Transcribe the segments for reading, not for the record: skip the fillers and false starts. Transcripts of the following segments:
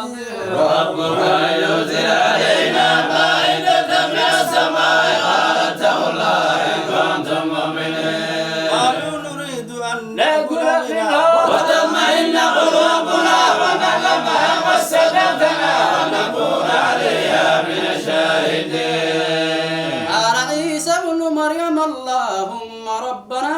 ربك ينزل علينا مائدة من السماء قالت تالله إن كنتم مؤمنين قالوا نريد أن نأكل منها وتطمئن قلوبنا ونعلم أن قد صدقتنا ونكون عليها من الشاهدين. قال عيسى ابن مريم اللهم ربنا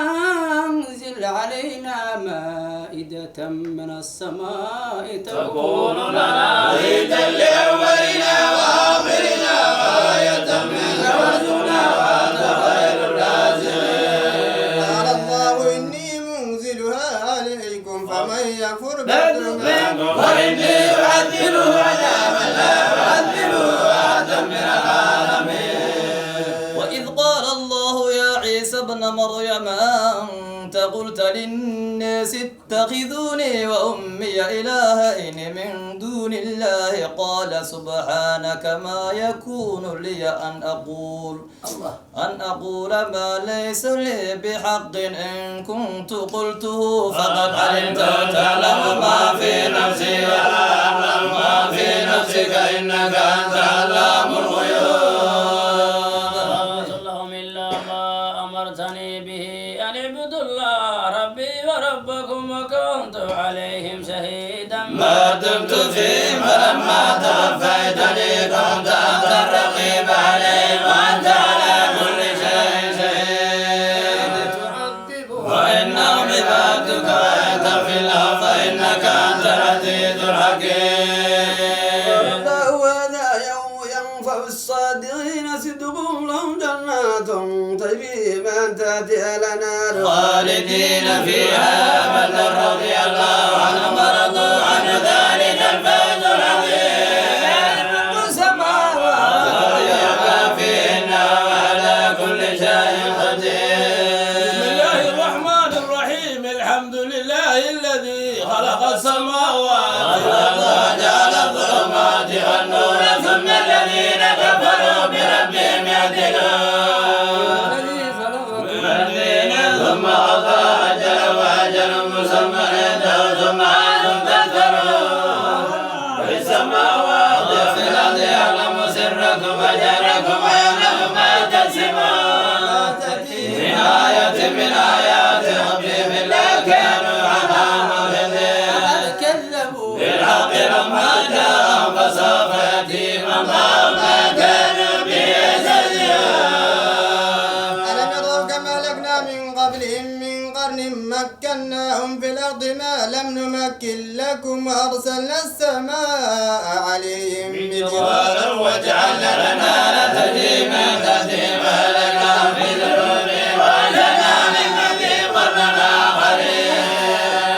انزل علينا مائدة من السماء تكون لنا عيدا لأولنا وآخرنا وآية منك وارزقنا وأنت خير الرازقين. قال الله إني منزلها عليكم فمن يكفر بالله وإني أعذبه عذابا لا أعذبه أحدا من العالمين. وإذ قال الله يا عيسى ابن مريم أنت قلت للناس اتخذوني وأمي إلهين من دون الله قال سبحانك ما يكون لي أن أقول ما ليس لي بحق إن كنت قلته فقد علمت تعلم ما في نفسي ولا أعلم ما في نفسك إنك أنت علام الغيوب. اللهم إلا ما أمرتني به أن اعبدوا الله ربي وربكم وكنت عليهم شهيدا ما دمت فيهم فلما توفيتني كنت أنت الرقيب عليهم وأنت على كل شيء شهيد. وإنهم عبادك وإن تغفر لهم فإنك أنت العزيز الحكيم. وهذا يوم ينفع الصادقين صدقهم لهم جنات تجري من تحتها الأنهار خالدين فيها أبدا رضي الله عنهم ورضوا عن ذلك الفوز العظيم. ويبقى فيهن وعلى كل شيء قدير. بسم الله الرحمن الرحيم الحمد لله الذي خلق السماوات والأرض وجعل الظلمات والنور ثم الذين كفروا بربهم يعدلون. الذين ثم قضى أجلا وأجل مسمى عنده ثم أنتم تذكرون. في السماوات وفي الأرض يعلم سركم وجهركم ويعلم ما تكسبون. من آية من آيات ربهم إلا كانوا عنها معرضين. كذبوا بالحق لما جاءهم فسوف يأتيهم الله ما كانوا به يستهزئون. ألم يروا كما أهلكنا من قبلهم من قرن مكناهم في الأرض ما لم نمكن لكم وأرسلنا السماء عليهم مدرارا وجعلنا الأنهار تجري من تحتهم فأهلكناهم بذنوبهم وأنشأنا من بعدهم قرنا آخرين.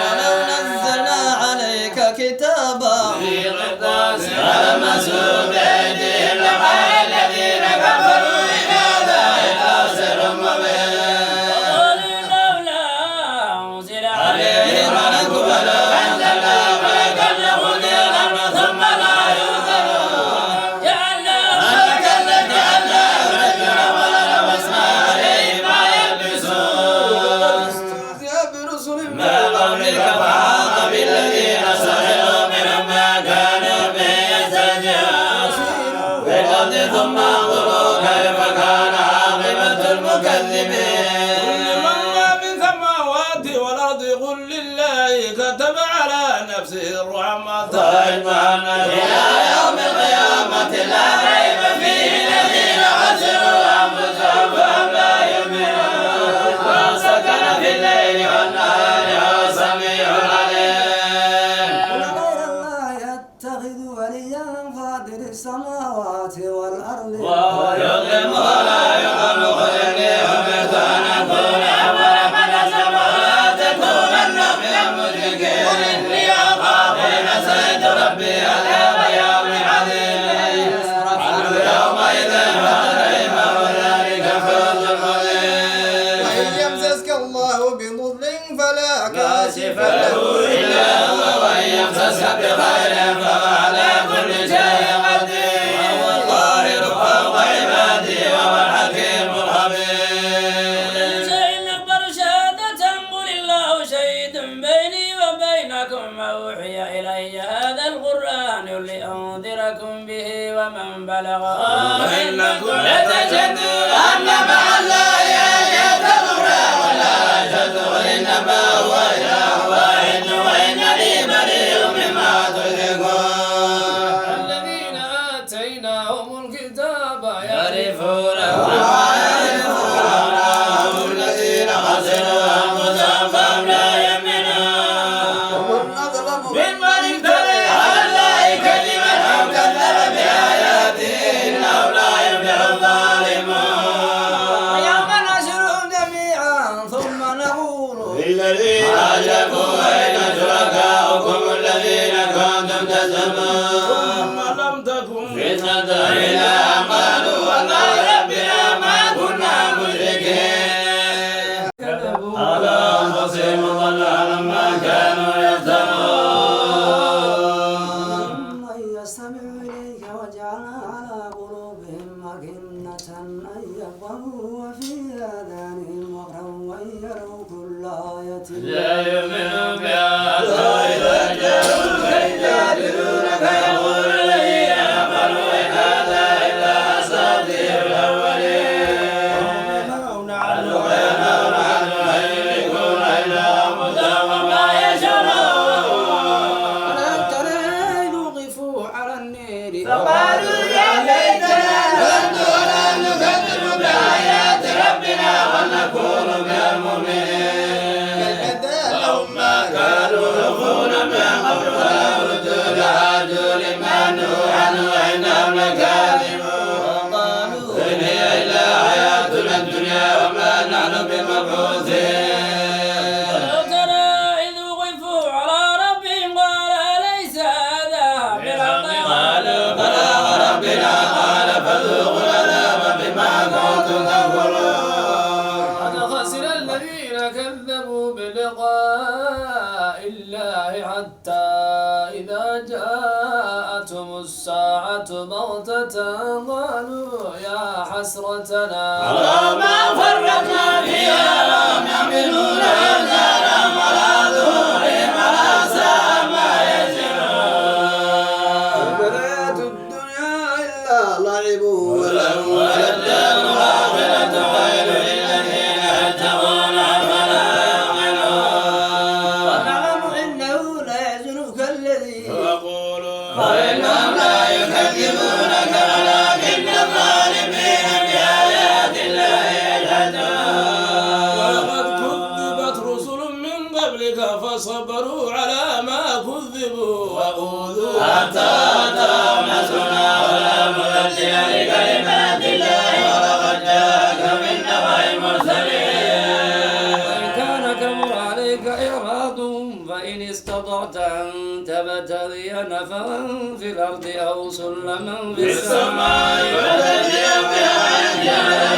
ولو نزلنا عليك كتابا في قرطاس فلمسوا بأيديهم لقال الذين كفروا إن هذا إلا سحر مبين. قالوا لولا أنزل عليه ملك ولو أنزلنا ملكا لقضي الأمر ثم لا ينظرون. ملكا لجعلناه رجلا وللبسنا عليهم ما يلبسون. استهزئ برسل ما قبلك فحاق بالذين سخروا منهم ما كانوا به يستهزئون. في الأرض ثم انظروا كيف كان عاقبة المكذبين. من ما في السماوات والأرض قل لله كتب على نفسه الرحمة وأجمعنا إلى يوم القيامة لا ريب فيه الذين خسروا أنفسهم فهم لا يؤمنون. وسكن في الليل والنهار وهو السميع العليم. غير الله يتخذ وليا فاطر السماوات والأرض يظلم ولا يقم خلقي أمرت أن أكون أول من أسلم ولا تكونن من المشركين. قل إني أخاف إن عصيت ربي عذاب يوم عظيم. عنه يومئذ فاطرهم وذلك فوز عظيم. وإن يمسسك الله بضر فلا كاشف له إلا هو وإن يمسسك بخير فهو على كل شيء قدير. وهو القاهر فوق عباده وهو الحكيم الخبير. شيء أكبر شهادة قل الله شهيد بيني وبينكم أوحي إلي هذا القرآن لأنذركم به ومن بلغ وإنكم لتشهدون أن مع الله آلهة أخرى ولا أشهد وإنما هو إله واحد وإنني بريء مما تشركون. الذين آتيناهم الكتاب يعرفونه كما يعرفون أبناءهم الذين خسروا أنفسهم فهم لا يؤمنون. ومن أظلم ممن افترى على الله كذبا أو كذب بآياته إنه لا يفلح الظالمون. ويوم نحشرهم جميعا ثم نقول للذين أشركوا أين شركاؤكم الذين كنتم تزعمون. ثم لم تكن فتنة إلا أن قالوا والله ربنا ما كنا مشركين. على أنفسهم ضل عنهم ما كانوا يفترون. من يستمع إليك وجعلنا على قلوبهم أكنة أن يفقهوا وفي آذانهم وقرا وإن يروا كل آية لا يؤمنون بها حتى إذا جاءوك يجادلونك يقول الذين كفروا إن هذا إلا أساطير الأولين. عنه ينهون عنه أن يشركون إلا أنفسهم وما يشعرون. ألم تر إذ وقفوا على النار فقالوا يا ليتنا نرد ولا نكذب بآيات ربنا ونكون من المؤمنين. وهم ما كانوا يخفون من قبل ولو ردوا لعادوا لما نهوا عنه وإنهم لكاذبون. إن هي إلا حياتنا الدنيا وما نحن بمبعوثين. ولو ترى إذ وقفوا على ربهم قال أليس هذا بالحق قالوا بلى وربنا قال فذوقوا العذاب بما كنتم تكفرون. قد خسر الذين كذبوا بلقاء الله حتى إذا جاءتهم الساعة بغتة قالوا يا حسرتنا على ما فرطنا فيها وهم يحملون أوزارهم على ظهورهم على ساء ما يزرون. الحياة الدنيا إلا لعب ولو ولدنا الآخرة خير للذين يتقون أفلا يعقلون. ونعلم إنه ليحزنك الذي ويقولون وإنهم لا يكذبونك ولكن الظالمين بآيات الله يجحدون. ولقد كذبت رسل من قبلك فصبروا على ما كذبوا وأوذوا حتى أتاهم نصرنا ولا مبدل لكلمات الله ولقد جاءك من نبأ المرسلين. وإن كان كبر عليك إعراضهم فإن استطعت أن تبتغي نفعا في الأرض أو سلما في السماء وتجزي بها إن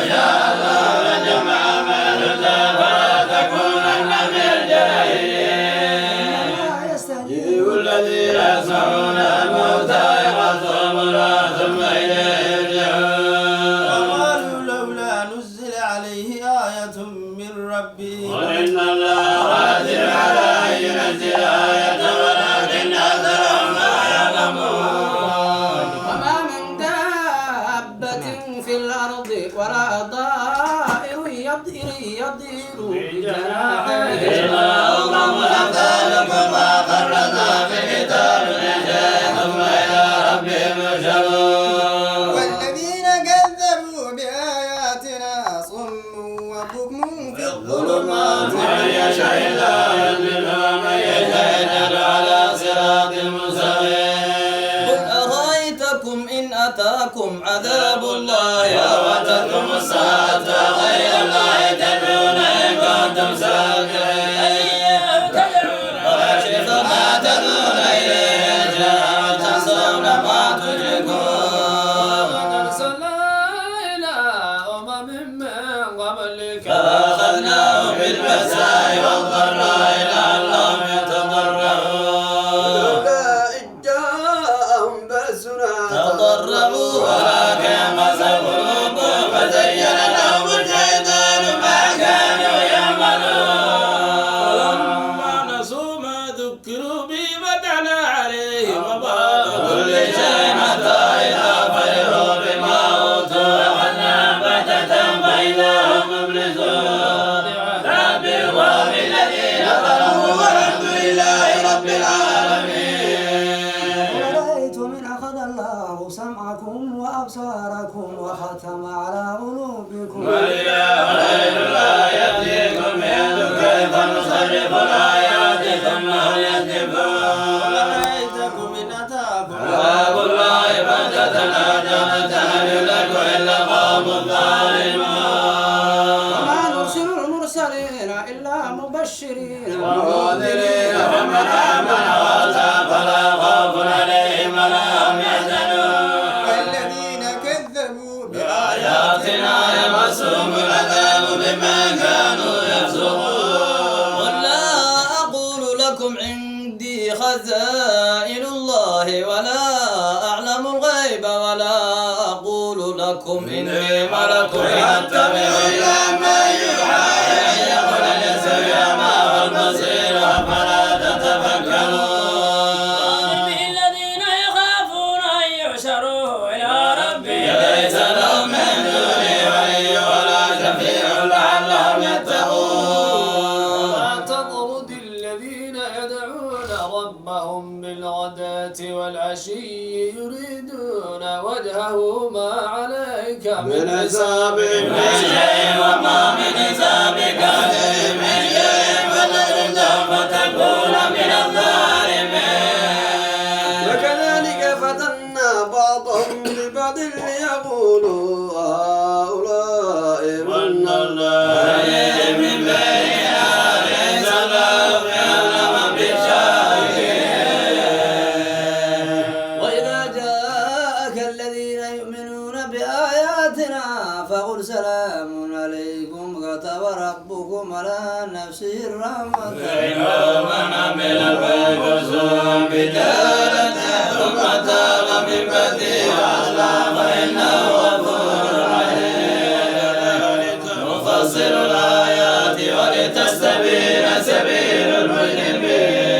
شاء الله لجمع ما نزل فلا تكونن من الجاهلين. يجيب الذين يسمعون الموتى يبعثهم الله ثم إليه يرجعون. وقالوا لولا نزل عليه آية من ربه وإن الله قادر على أن ينزل آية ولكن أكثرهم لا يعلمون. وما من دابة في الأرض ولا طائر يطير بجناحيه إلا أمم أمثالكم وأقرنا في كتاب الإنجيل ثم إلى ربهم يحشرون. والذين كذبوا بآياتنا صم وبكم في الظلمات من يشاء الله يضلله ومن يشاء يجعله على صراط مستقيم. قل أرأيتكم إن أتاكم عذاب الله وأتتكم الساعة غير الله تدعون إن كنتم صادقين. ويكشف ما تدعون إليه إن شاء وتنسون ما تشركون. وقد أرسلنا إلى أمم من قبلك فأخذناهم بالبأساء والضراء لعلهم يتضرعون. إذ جاءهم بأسنا تضرعوا ولكن قست قلوبهم فزين لهم الشيطان ما كانوا يعملون. سمعكم وأبصاركم وختم على قلوبكم. والإله غير الله يأتيكم يد كيف نصرف الآيات ثم هم يكذبون. أرأيتكم إن أتاكم عذاب الله بغتة لا تهل لكم إلا القوم الظالمون. وما نرسل المرسلين إلا مبشرين ومنذرين فمن آمن وأتى فلا خوف عليهم ولا هم يحزنون. والذين كذبوا بآياتنا يمسهم العذاب بما كانوا يفسقون. قل لا أقول لكم عندي خزائن الله ولا أعلم الغيب ولا أقول لكم إني ملك أتبع إلا ما يوحى إلي قل يستوي ما والبصير أفلا تتفكرون. الذين يخافون أن يحشروا إلى ربهم ليس لهم من دونه ولي ولا شفيع لعلهم يتقون. ولا تطرد الذين يدعون ربهم بالغداة والعشي يريدون وجهه ما عليك من حسابهم من شيء وما من حسابك من شيء فتردهم فتكون من الظالمين. وكذلك فتنا بعضهم ببعض ليقولوا هؤلاء من الله عليهم من بيننا ليس لهم يعلم بالشاكرين. وإذا جاءك الذين يؤمنون بآياتنا فقل سلام عليكم كتب ربكم على نفسه الرحمة إنه من عمل فيكسر بجهالة ثم تاب من بعده وأصلح فإنه غفور رحيم. نفصل الآيات ولتستبين سبيل المجرمين.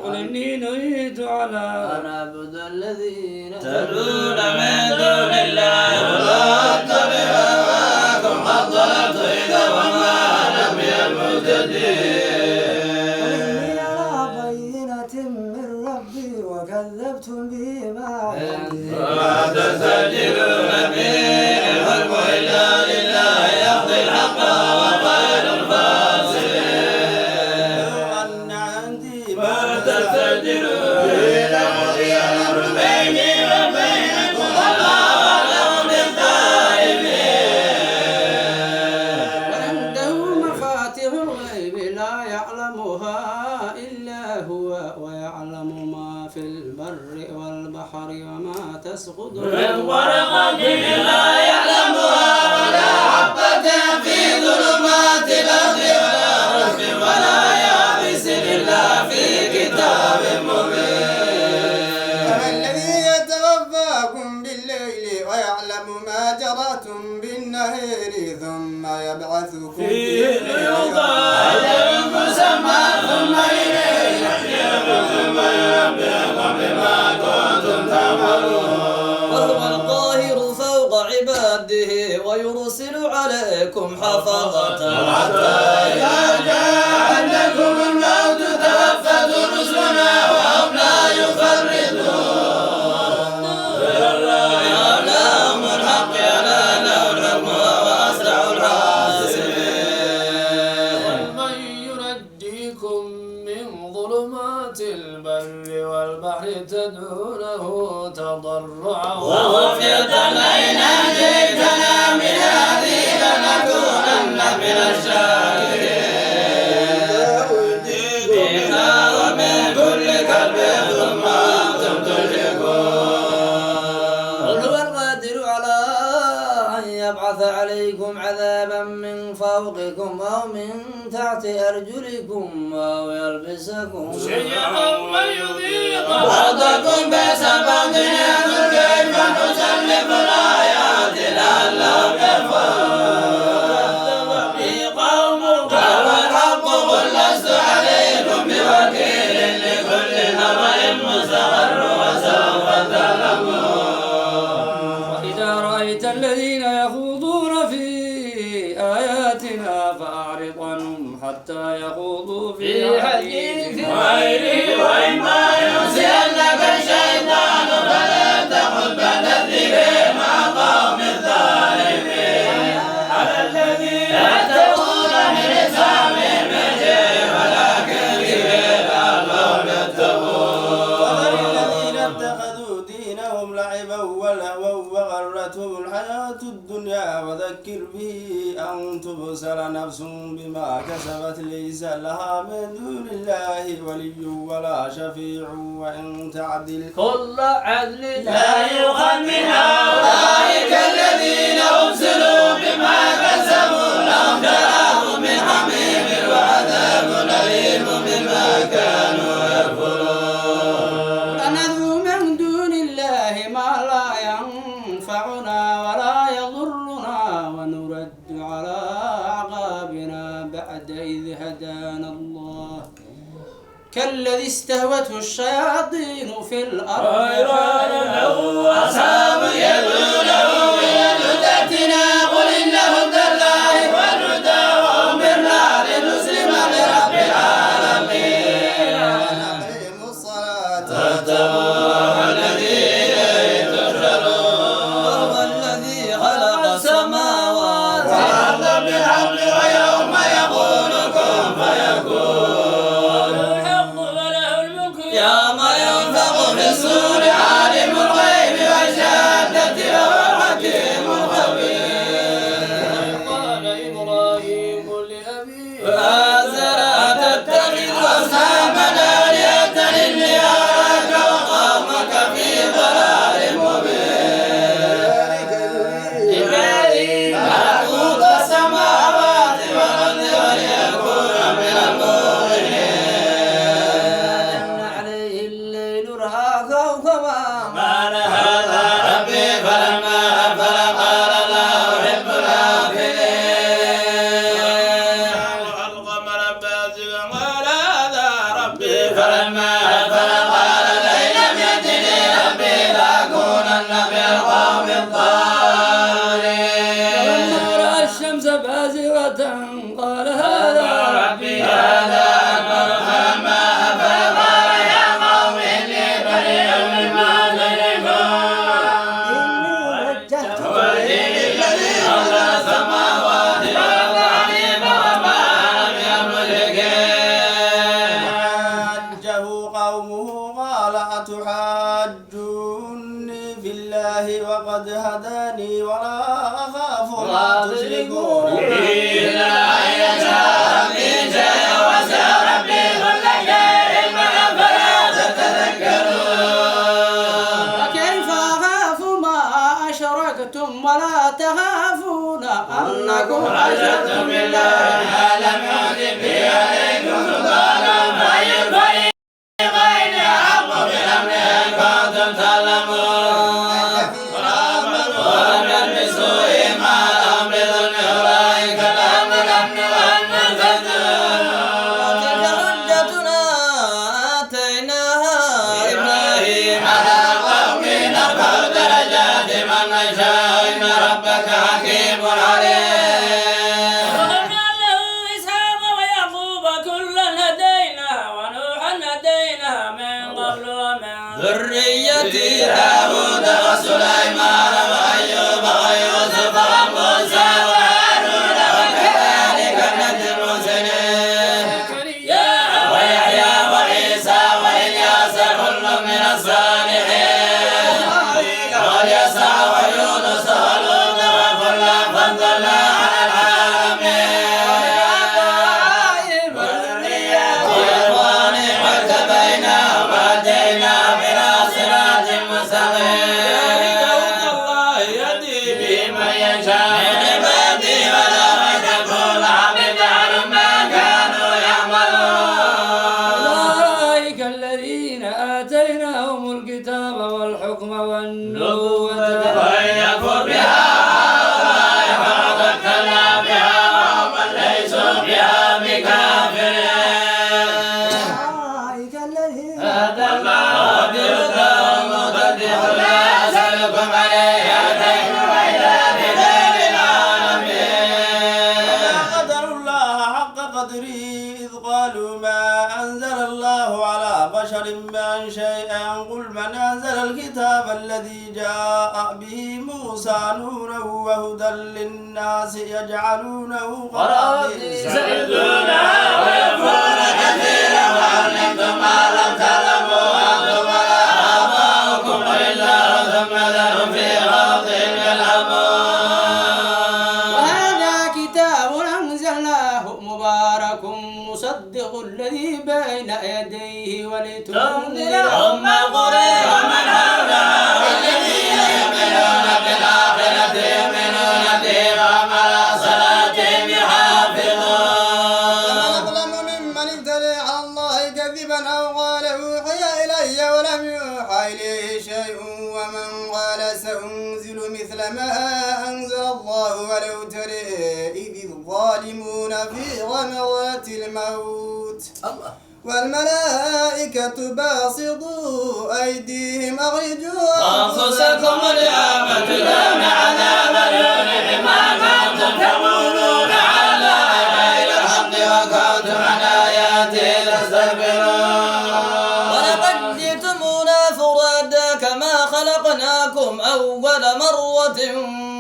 إني نهيت على أن أعبد الذين تدعون من دون الله ولا أتبع أهواءكم قد ضللت إذا وما أنا من المهتدين. إني على بينة من ربي وكذبتم به ما عندي وما تستعجلون به الحكم إلا لله يقضي الحق وخير الفاصلين. أن عندي ما تستعجلون به لقضي الأمر بيني وبينكم والله أعلم بالغيب. وعنده مفاتيح الغيب لا يعلمها إلا هو ويعلم ما في البر والبحر وما تسقط من ورقة لا يعلمها ولا حبة في ظلمات الأرض ولا رطب ولا يابس إلا في كتاب مبين. الذي يتوفاكم بالليل ويعلم ما جرتم بالنهار ثم يبعثكم فيه ليقضى أجل مسمى ثم إليه يحييكم ثم ينبئكم بما كنتم تعملون. وهو القاهر فوق عباده ويرسل عليكم حفظة حتى إذا جاء أحدكم الموت توفته رسلنا وهم لا يفرطون. لهم الحق ألا له الحكم وهو أسرع الحاسبين. من ينجيكم من ظلمات البر والبحر تدعونه تضرعا وخفية لئن أنجيتنا من هذه لنكونن من الشاكرين. فيها ومن كل كلب ثم أنتم تشركون. وهو القادر على أن يبعث عليكم عذابا من فوقكم أو من تحت أرجلكم أو يلبسكم شيئا ويذيق بعضكم بأس بعض ينظر كيف نسلف الآيات لعلهم يرفعون. في قوم قال الحق قل لست عليكم بوكيل لكل نبأ مستقر وسوف تعلمون. وإذا رأيت الذين يخوضون في آياتنا فأعرض عنهم حتى يخوضوا في حديث غيره وإما ينسينك الشيطان غرتهم الحياة الدنيا وذكر به أن تبصر نفس بما كسبت ليس لها من دون الله ولي ولا شفيع وإن تعدل كل عدل لا يؤخذ منها أولئك الذين أبصروا بما كسبوا لهم شراب من حميم وعذاب أليم بما كانوا يكفرون. ندعو من دون الله ما لا ينفعنا ولا يضرنا ونرد على أعقابنا بعد إذ هدانا الله كالذي استهوته الشياطين في الأرض أصحاب يدعونه إلى هداتنا قل إن هدى الله والهدى وأمرنا لنسلم لرب العالمين. أقيموا الصلاة واتقوا الذي إليه تحشرون. وهو الذي خلق السماوات والأرض بالحق ويوم يقول كن فيكون. الحق وله الملك يوم ينفخ في الصور عالم الغيب والشهادة وهو الحكيم الخبير. قال إبراهيم لأبيه آزر أتتخذ أصحابنا آلهة إني أراك وقومك في ضلال مبين. إبراهيم ملكوت السماوات والأرض وليكون من الموقنين. عليه الليل رأى كوكبا ما هذا ربي فلما أفل قال لا أحب الآفلين. القمر بازغا قال هذا ربي فلما أفل قال لئن لم يهدني ربي لأكونن من القوم الضالين. فلما رأى الشمس بازغة قال هذا ربي هذا أكبر. فلما أفل قال يا قوم إني بريء مما تشركون. وجهي للذي خلق السماوات والأرض حنيفا وما أنا من المشركين. حاجه قومه قال أتحاجوني في الله وقد هداني ولا أخاف ما تشركون إلا أن يشاء ربي شيئا وسع ربي كل شيء علما فلا تتذكرون. فكيف أخاف ما أشركتم ولا تخافون أنكم أشركتم بالله ما لم يعجب به عليكم سلطانا فأي الفريقين أحق بالأمن إن كنتم تعلمون. ولم يلبسوا إيمانهم بظلم أولئك لهم الأمن وهم مهتدون. وتلك حجتنا آتيناها إبراهيم على قوم نرفع درجات من نشاء إن ربك حكيم عليم. وهبنا له إسحاق ويعقوب كلا هدينا ونوحا هدينا من قبل ومن ذريتي داود وسليمان وأيوب ويوسف وموسى وهارون وكذلك نجزي المحسنين. ويحيى وعيسى وإلياس كل من الصالحين. واليسع ويونس ولوط وكلا فضلنا على العالمين. وإخواني واجتبيناهم وهديناهم إلى صراط مستقيم. الله يهدي به من يشاء من عباده ولا يشركون حبط عنهم ما كانوا يعملون. أولئك الذين آتيناهم الكتاب والحكم والنبوة وإن يكفر بها هؤلاء فقد كفرنا بها وهم ليسوا بها بكافرين. أولئك الذين هذا الله بهداهم مقتدر لا أسألكم عليه أجر وإلا بخير العالمين. وما قدروا الله حق قدره إذ قالوا ما أنزل الله على بشر من شيئا قل من أنزل الكتاب الذي جاء به موسى نورا وهدى للناس يجعلونه قراطيس يسألونها ويكفرون كثيرا وعلمتم ما لم تعلموا أنتم ولا آباؤكم إلا ثم ذرهم في خوضهم يلعبون. إليه شيء ومن قال سأنزل مثل ما أنزل الله ولو ترى إذ الظالمون في غمرات الموت والملائكة باسطوا أيديهم أخرجوا أنفسكم اليوم تجزون عذاب الهون بما كنتم تقولون على غير الحق وكنتم عن آياته تستكبرون. ولقد جئتمونا فرادا كما خلقناكم أول مرة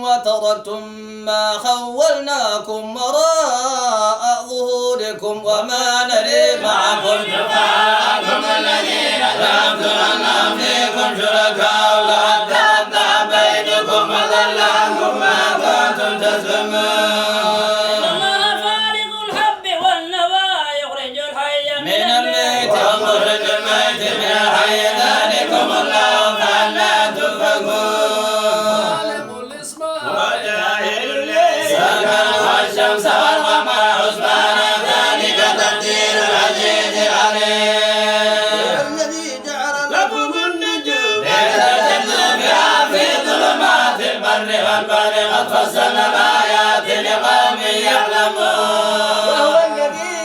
وتركتم ما خولناكم وراء ظهوركم وما نري معكم شفعاءكم الذين زعمتم أنهم فيكم شركاء لقد تقطع بينكم وضل عنكم ما كنتم تزعمون. الله فالق الحب والنوى يخرج الحي من الميت ومخرج الميت من الحي ذلكم الله فأنا تؤفكون. وجاهل الليل سكن والشمس والقمر حسبانا ذلك تقدير العزيز العليم. الذي جعل لكم النجوم لتهتدوا بها في ظلمات البر والبحر قد فصلنا الآيات لقوم يعلمون. وهو الذي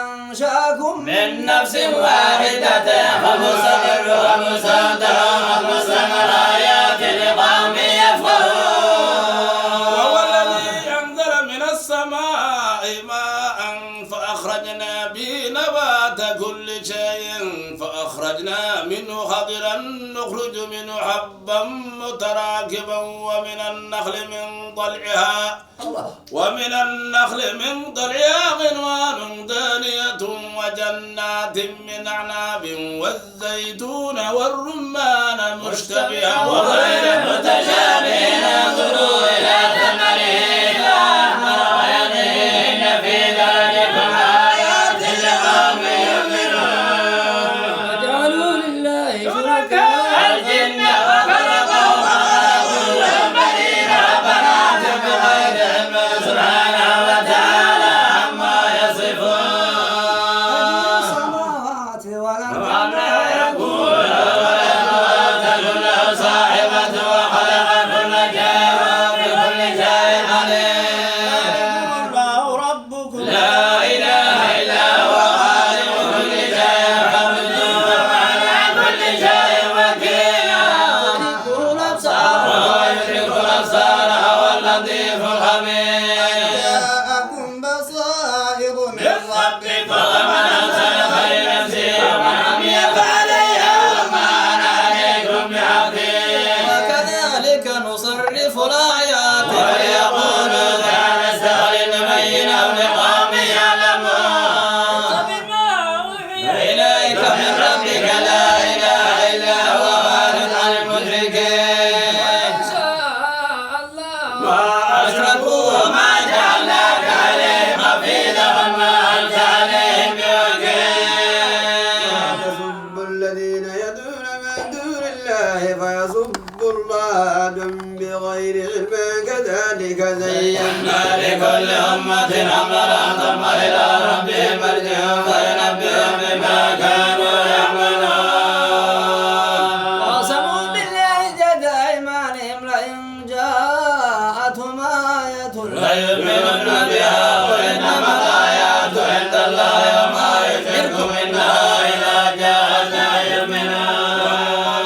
أنشأكم من نفس واحدة فمستقر ومستودع قد فصلنا الآيات لقوم يفقهون. وهو الذي أنزل من السماء ماء فأخرجنا به نبات كل شيء فأخرجنا منه خضرا نخرج منه حبا متراكبا ومن النخل من ضلعها قنوان دانية وجنات من أعناب والزيتون والرمان مشتبها وغير متشابه انظروا إلى ثمره إذا أثمر ويضيء في ذلكم آيات لقوم يؤمنون. وجعلوا لله شركاء الجن وخلقوا وخلقوا لهم بنين وبنات بغير علم سبحانه وتعالى عما يصفون. السماوات والأرض وما يكون ولد تكن له صاحبة وخلق كل شيء وبكل شيء عليم. الله ربكم لا إله إلا هو خالق كل شيء فاعبدوه وعلى كل شيء وكيلا. وهو يدرك الأبصار وهو اللطيف الخبير. جاءكم بصائر من ربكم ومن أرسل فلنفسه ومن عمي فعليها وما أنا عليكم بحفيظ. وكذلك نصرف الآيات وليقولوا كان سهل نبينه لقوم يعلمون. بما أوحي إليك من ربك لا إله إلا هو فاعرض عن المشركين. شاء الله ما أشركوا وما جعلناك عليهم حفيظا وما أنت عليهم بوكيل. تسبوا الذين يدعون من دون الله فيسبوا الله عدوا بغير علم كذلك زينا لكل أمة عملا ثم إلى ربهم مرجعهم فينبئهم بما كانوا يعملون. قسموا بالله جد أيمانهم لئن جاءتهم آية ليؤمنن بها وإنما الآيات عند الله وما يشركهم إنها إذا جاءت لا يؤمنون.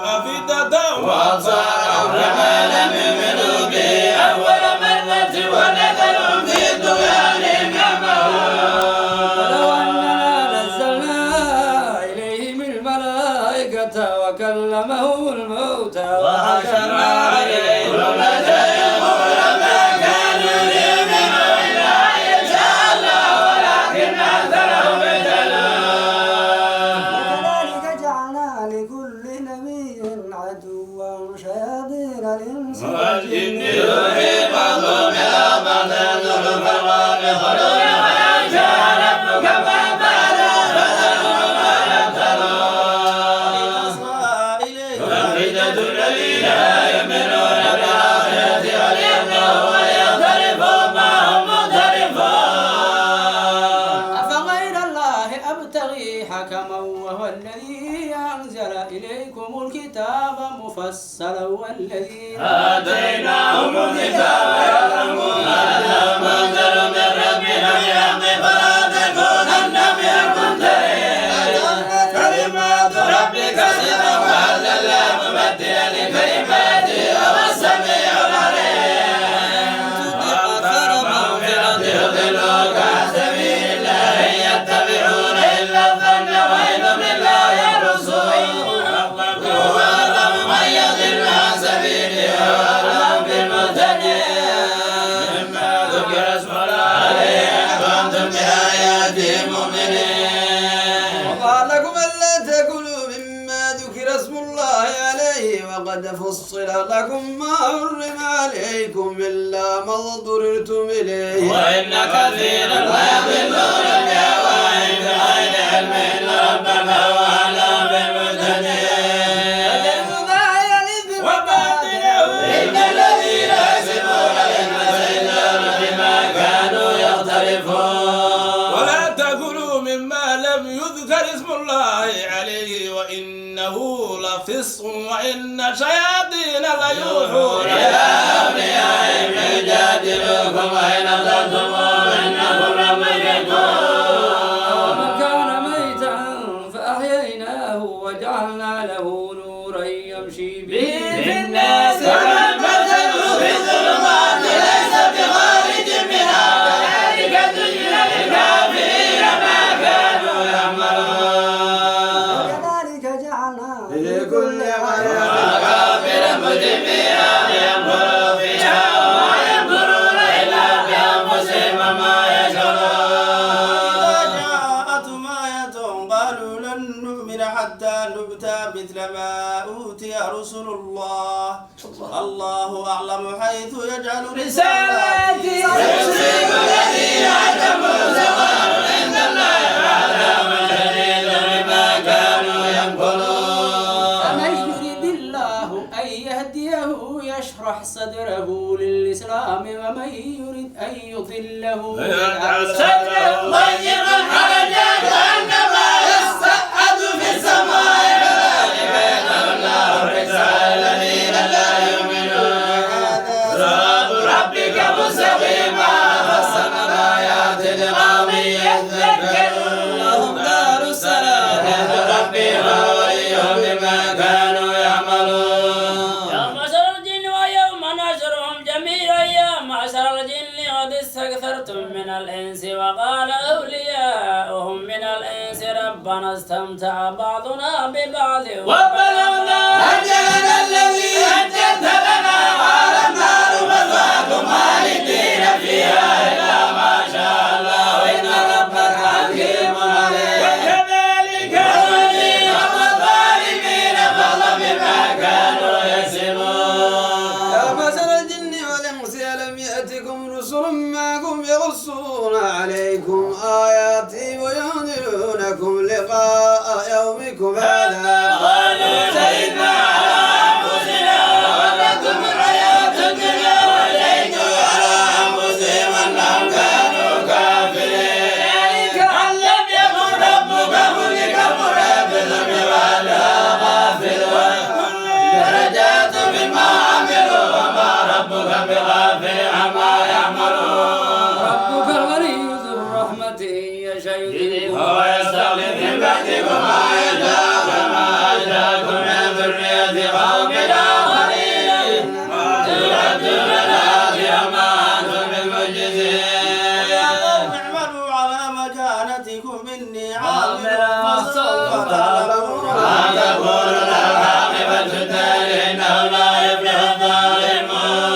أفئدة وأبصارهم كما لم يؤمنوا به أول مرة ونذرهم في طغيانهم يعمهون. لو أننا نزلنا إليهم الملائكة وكلمهم الموتى وحشرنا عليهم كل شيء قبلا ما كانوا ليؤمنوا إلا إن شاء الله ولكن أكثرهم يجهلون. وكذلك جعلنا لكل نبي عدوا شياطين الإنس والجن يوحي بعضهم إلى بعض زخرف القول ولو شاء ربك ما فعلوا فذرهم وما يفترون. أفئدة الذين لا يؤمنون بالآخرة وليرضوا وليغترفوا ما هم مغترفون. أفغير الله أبتغي حكما وهو الذي الذي أنزل إليكم الكتاب مفصلا والذين آتيناهم الكتاب يعلمون أنه منزل من ربنا بالحق فلا تكونن من الممترين كلمات ربك صدقا وعدلا لا مبدل لكلماته وهو السميع العليم وأكثر من في الأرض يضلوك عن سبيل الله إن يتبعون إلا الظن وإن بالله يرسلون هو أعلم من يضل عن سبيله وأعلم بالمهتدين مما ذكر اسم الله عليه وأنتم بآياته مؤمنين. وقال لكم ألا تأكلوا مما ذكر اسم الله عليه وقد فصل لكم ما حرم عليكم إلا ما اضطررتم إليه وإن كثيرا ليضلون بأهوائهم بغير علم إن ربك هو أعلم بالمهتدين. إن الذين يكسبون الإثم سيجزون بما كانوا يقترفون. ولا تأكلوا مما لم يذكر اسم الله عليه وإنه لفسق وإن شياطين ليوحون إلى أوليائهم يجادلوكم وإن أضلتم إنكم لمشركون. ومن كان ميتا فأحييناه وجعلنا له نورا يمشي به في الناس كمن مثله في الظلمات ليس بخارج منها كذلك زين للكافرين ما كانوا يعملون. وكذلك جعلنا لكل كافر مجرمين لينظروا فيها وما ينظرون إلا بأنفسهم وما يشعرون. إذا جاءتهم آية قالوا لن نؤمن حتى نؤتى مثل ما أوتي رسل الله الله أعلم حيث يجعل رسالاته سيصيب الذين عجبوا سواء عند الله وعذاب شديد بما كانوا ينكرون. فمن يرد الله أن يهديه يشرح صدره للإسلام ومن يرد أن يضله يجعل صدره ضيقا حرجا كأنما يصعد في السماء كذلك يجعل الله الرجال الذين لا يؤمنون. صراط ربك مستقيما فصل الآيات لقوم يذكرون. لهم دار السلام عند ربهم ووليهم بما كانوا يعملون. يا معشر الجن ويوم نحشرهم جميعا يا معشر الجن قد استكثرتم من الإنس وقال أولياؤهم من الإنس ربنا استمتع بعضنا ببعض وبلغنا أجلنا الذي أجلت لنا وعلى النار مثواكم خالدين فيها إلا ما شاء الله إن ربك حكيم عليم. وكذلك نولي بعض الظالمين بعضا بما كانوا يكسبون. يا معشر الجن والإنس ألم يأتكم رسل معكم يقصون عليكم آياتي وينذرونكم لقاء يومكم هذا قالوا شهدنا على أنفسنا وغرتهم الحياة الدنيا وشهدوا على أنفسهم أنهم كانوا كافرين. ذلك أن لم يكن ربك مهلك القرى بالظلم وأهلها غافلون. درجات بما عملوا وما ربك بغافل عما يعملون. ربك الغني ذو الرحمة يشاء هو يستغفر من بعدكم ما يشاء كما أشاكم من ذرية قوم آخرين تردون الآخرة ما أنتم بمعجزين. يا قوم اعملوا على مكانتكم إني عامل فسوف تعلمون. ما تقول له عاقبة الدار إنه لا يفلح الظالمون.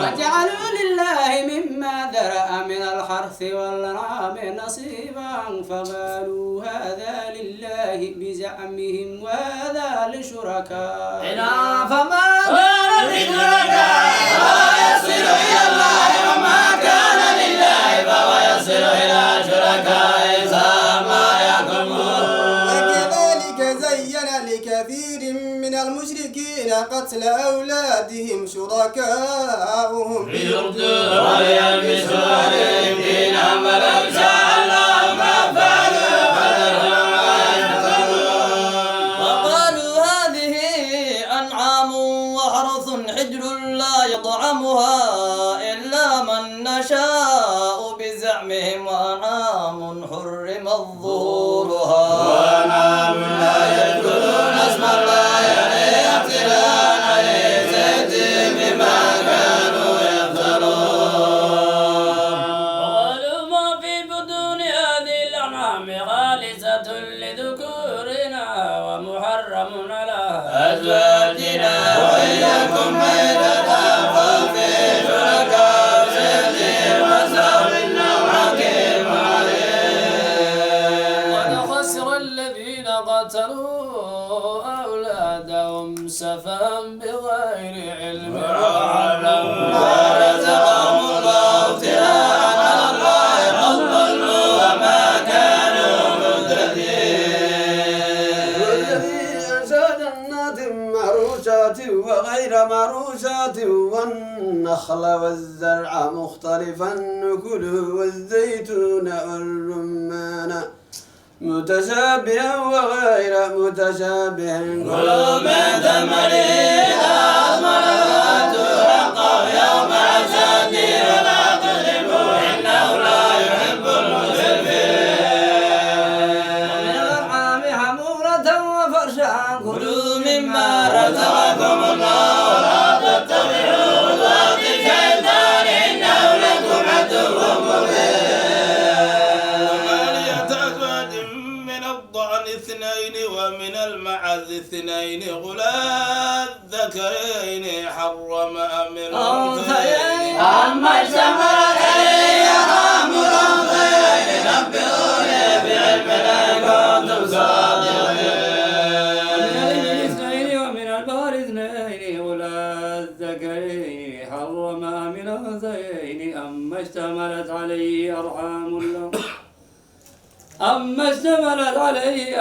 وجعلوا لله مما ذرأ من الحرث والأنعام نصيبا فقالوا هذا لله بزعمهم وهذا لشركائنا فما كان لشركائه فهو يصل إلى الله وما كان لله فهو يصل إلى شركائه ساء ما يحكمون. وكذلك زين لكثير من المشركين قتل أولادهم شركاؤهم ليردوه وليلبسوا عليهم دينهم ولو شاء الله ما فعلوا فذرهم وما يفترون. يطعمها إلا من نشاء بزعمهم وأنعام حرم ظهورها وأنعام لا يذكرون اسم الله عليه ابتلاء عليه زيتهم بما كانوا يفترون. وقالوا ما في بطون هذه الأنعام خالصة لذكورنا ومحرم على أزواجنا وإياكم ميتة ففي شركاء زيتهم وسوينا حكيم عليه. قد خسر الذين قتلوا أولادهم سفها بغير علم وعلموا ما رزقهم الله ابتلاء على الله فضلوا وما كانوا مهتدين. والذي أنشأ جنات معروشات وغير معروشات والنخل والزرع مختلفا نكله والزيتون والرمان متشابها وغير متشابه كلوا من ثمره إذا أثمر وآتوا حقه يوم حصاده ولا تظلموا إنه لا يحب المسرفين. ومن الأنعام حمولة وفرشا كلوا مما رزقكم الله ولا تتبعوا خطوات الشيطان إنه لكم عدو مبين. ثمانية أزواج من الضأن اثنين ومن المعز اثنين قل الذكرين حرم أم الأنثيين أما اشتملت عليه أرحام الأنثيين نبئوني بعلم إن كنتم صادقين. ومن الإبل اثنين ومن البقر اثنين قل الذكرين حرم أم الأنثيين أما اشتملت عليه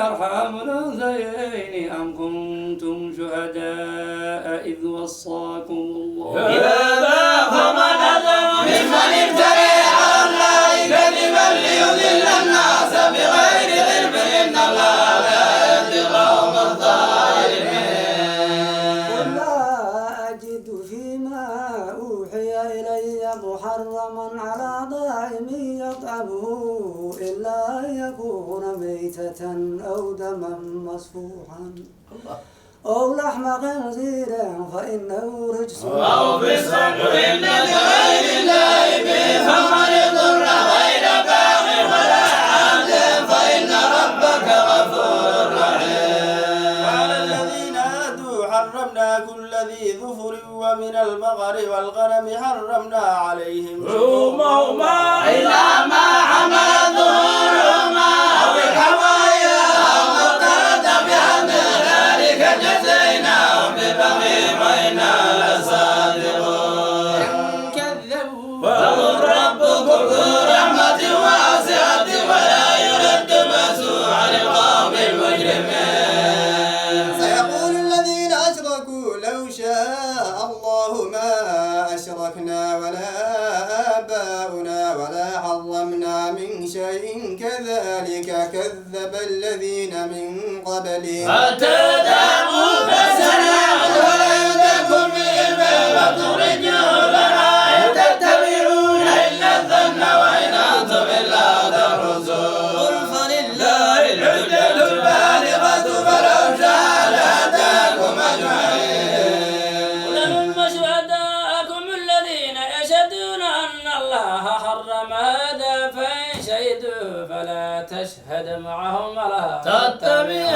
أرحام الأنثيين أم كنتم شهداء إذ وصاكم الله هذا فمن أظلم ممن افترى على الله كذبا ليضل الناس بغير علم إن الله لا يهدي القوم الظالمين. قل لا أجد فيما أوحي إلي محرما على طاعم يطعمه إلا أن يكون ميتة أو دما مسفوحا أو لحم خنزير فإنه رجس أو فسق إن لغير الله به فمن اضطر غير باغ ولا عاد فإن ربك غفور رحيم. وعلى الذين هادوا حرمنا كل ذي ظفر ومن البقر والغنم حرمنا عليهم شحومهما إلا ما حمل ظهورهما أو الحوايا أو ما اختلط بأمر ذلك جزيناهم ببغي وإنا لصادقون. إن كذبوا فقل ربكم ذو رحمة واسعة ولا يرد بأسه عن القوم المجرمين. سيقول الذين أشركوا لو شاء الله ما أشركنا ولا آباؤنا ولا حرمنا من شيء كذلك كذب الذين من قبلهم فتذهبوا فسنعود ولم تكن بهم فتخرجوا لنا إن تتبعون إلا الظن وإن أنتم إلا تخرصون. قل فلله الحجة البالغة فلو شاء لهداكم أجمعين. قل هم شهداءكم الذين يشهدون أن الله حرم هذا فإن شهدوا فلا تشهد معهم ولا تتبع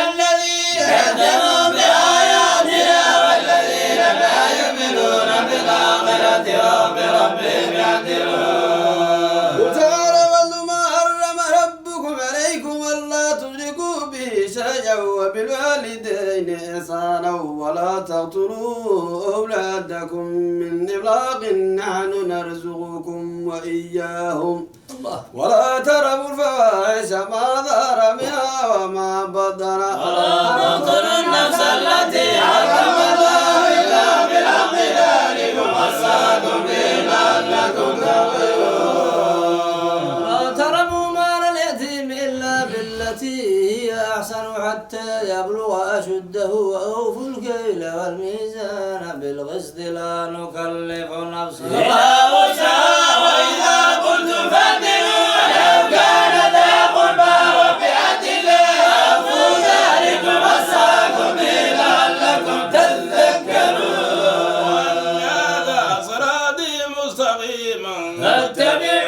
الذين كذبوا بآياتنا والذين لا يؤمنون بالآخرة هم بربهم يعدلون. تعالى واتل ما حرم ربكم عليكم ألا تشركوا به شيئا وبالوالدين إحسانا ولا تقتلوا أولادكم من إملاق نحن نرزقكم وإياهم ولا تقربوا الفواحش ما ظهر منها وما بطن ولا تقتلوا النفس التي حرم الله إلا بالحق ذلكم وصاكم به لعلكم تعقلون. ولا ترموا مال اليتيم إلا بالتي هي أحسنوا حتى يبلغ أشده وأوفوا الكيل والميزان بالقسط لا نكلف نفسا إلا وسعها وإذا قلتم فاعدلوا ولو كان ذا قربى وبعدل أوفوا ذلكم وصاكم به لعلكم تذكرون. هذا صراطي مستقيما فاتبعوا